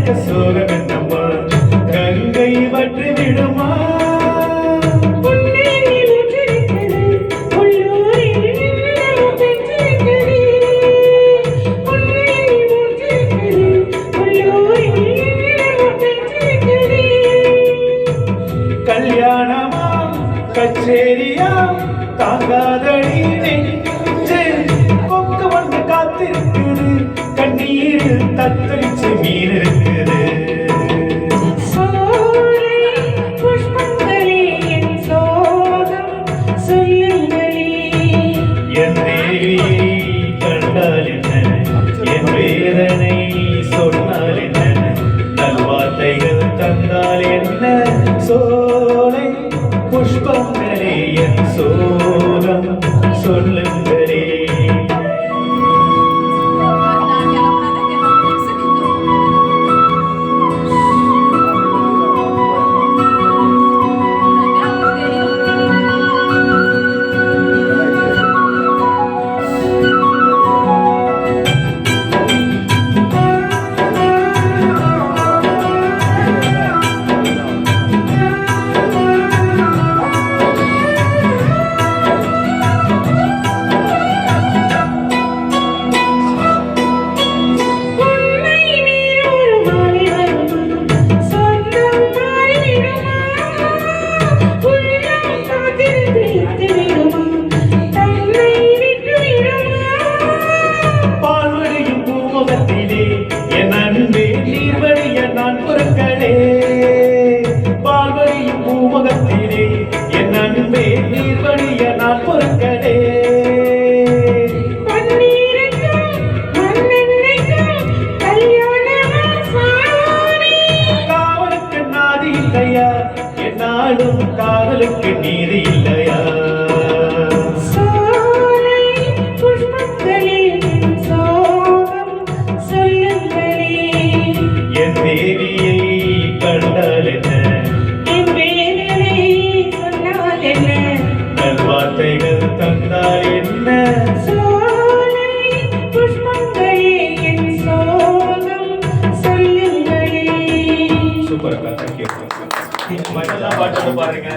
எனக்கு சோகம் என்னம்மா கங்கை வற்றி விடுமா கல்யாணமா கச்சேரியா தாங்காதடி நெஞ்சு கொக்கு வந்து காத்திருக்குது கண்ணீர் தத்தளிச்சு மீன் இருக்குது என் தேவியை கண்டால் என்ன என் வேதனை சொன்னால் என்ன நல்வார்த்தைகள் தந்தால் என்ன சோலை புஷ்பங்களே என் சோகம் சொல்லுங்களே பால்வழியும் பூமுகத்திலே என் அன்பே நீர்வழிய நான் பொறுக்கடே காவலுக்கு நாதி இல்லையா என்னாலும் காதலுக்கு நீதி இல்லையா என் தேவியை கண்டால் என்ன நல்வார்த்தைகள் தந்தால் என்ன சூப்பர் அக்கா, தேங்க்யூ. பாட்டு பாருங்க.